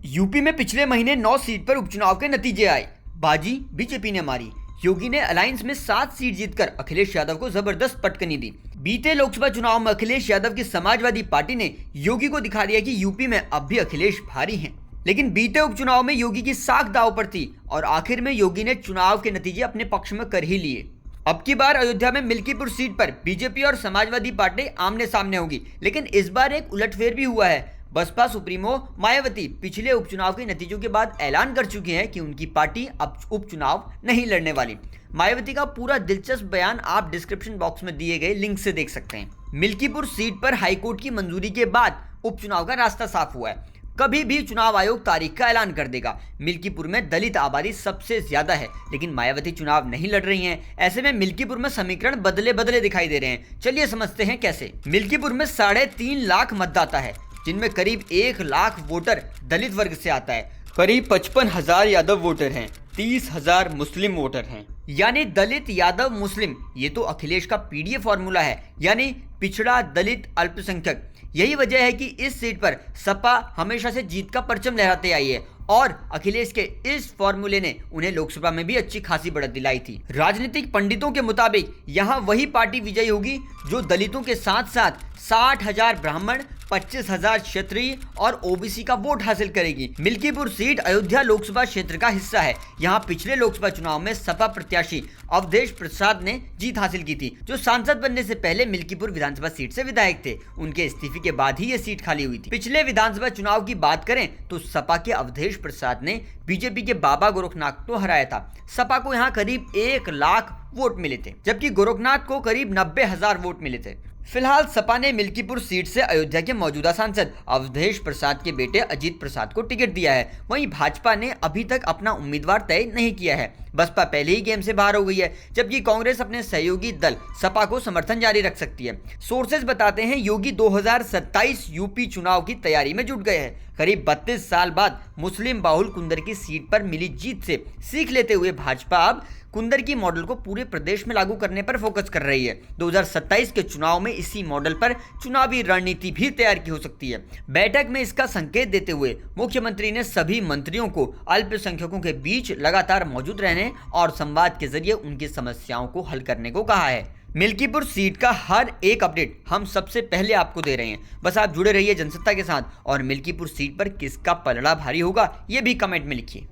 UP में पिछले महीने 9 सीट पर उपचुनाव के नतीजे आए। बाजी बीजेपी ने मारी। योगी ने अलायंस में 7 सीट जीतकर अखिलेश यादव को जबरदस्त पटकनी दी। बीते लोकसभा चुनाव में अखिलेश यादव की समाजवादी पार्टी ने योगी को दिखा दिया कि यूपी में अब भी अखिलेश भारी हैं। लेकिन बीते उपचुनाव में योगी की साख दांव पर थी और आखिर में योगी ने चुनाव के नतीजे अपने पक्ष में कर ही लिए। अब की बार अयोध्या में मिल्कीपुर सीट पर बीजेपी और समाजवादी पार्टी आमने सामने होगी, लेकिन इस बार एक उलटफेर भी हुआ है। बसपा सुप्रीमो मायावती पिछले उपचुनाव के नतीजों के बाद ऐलान कर चुकी हैं कि उनकी पार्टी अब उपचुनाव नहीं लड़ने वाली। मायावती का पूरा दिलचस्प बयान आप डिस्क्रिप्शन बॉक्स में दिए गए लिंक से देख सकते हैं। मिल्कीपुर सीट पर हाईकोर्ट की मंजूरी के बाद उपचुनाव का रास्ता साफ हुआ है। कभी भी चुनाव आयोग तारीख का ऐलान कर देगा। मिल्कीपुर में दलित आबादी सबसे ज्यादा है, लेकिन मायावती चुनाव नहीं लड़ रही हैं। ऐसे में मिल्कीपुर में समीकरण बदले बदले दिखाई दे रहे हैं। चलिए समझते हैं कैसे। मिल्कीपुर में 3.5 लाख मतदाता है, जिनमें करीब 1 लाख वोटर दलित वर्ग से आता है। करीब 55,000 यादव वोटर हैं, 30,000 मुस्लिम वोटर हैं। यानी दलित यादव मुस्लिम, ये तो अखिलेश का पीडीए फॉर्मूला है, यानी पिछड़ा दलित अल्पसंख्यक। यही वजह है कि इस सीट पर सपा हमेशा से जीत का परचम लहराते आई है और अखिलेश के इस फॉर्मूले ने उन्हें लोकसभा में भी अच्छी खासी बढ़त दिलाई थी। राजनीतिक पंडितों के मुताबिक यहां वही पार्टी विजयी होगी जो दलितों के साथ साथ 60,000 ब्राह्मण, 25,000 क्षत्रिय और ओबीसी का वोट हासिल करेगी। मिल्कीपुर सीट अयोध्या लोकसभा क्षेत्र का हिस्सा है। यहां पिछले लोकसभा चुनाव में सपा प्रत्याशी अवधेश प्रसाद ने जीत हासिल की थी, जो सांसद बनने से पहले मिल्कीपुर विधानसभा सीट से विधायक थे। उनके इस्तीफे के बाद ही ये सीट खाली हुई थी। पिछले विधानसभा चुनाव की बात करें तो सपा के अवधेश प्रसाद ने बीजेपी के बाबा गोरखनाथ को हराया था। सपा को यहाँ करीब 1 लाख वोट मिले थे, जबकि गोरखनाथ को करीब 90,000 वोट मिले थे। फिलहाल सपा ने मिल्कीपुर सीट से अयोध्या के मौजूदा सांसद अवधेश प्रसाद के बेटे अजीत प्रसाद को टिकट दिया है। वहीं भाजपा ने अभी तक अपना उम्मीदवार तय नहीं किया है। बसपा पहले ही गेम से बाहर हो गई है, जबकि कांग्रेस अपने सहयोगी दल सपा को समर्थन जारी रख सकती है। सोर्सेज बताते हैं योगी 2027 यूपी चुनाव की तैयारी में जुट गए हैं। करीब 32 साल बाद मुस्लिम बाहुल कुंदर की सीट पर मिली जीत से सीख लेते हुए भाजपा अब कुंदर की मॉडल को पूरे प्रदेश में लागू करने पर फोकस कर रही है। 2027 के चुनाव में इसी मॉडल पर चुनावी रणनीति भी तैयार की हो सकती है। बैठक में इसका संकेत देते हुए मुख्यमंत्री ने सभी मंत्रियों को अल्पसंख्यकों के बीच लगातार मौजूद रहने और संवाद के जरिए उनकी समस्याओं को हल करने को कहा है। मिल्कीपुर सीट का हर एक अपडेट हम सबसे पहले आपको दे रहे हैं। बस आप जुड़े रहिए जनसत्ता के साथ और मिल्कीपुर सीट पर किसका पलड़ा भारी होगा ये भी कमेंट में लिखिए।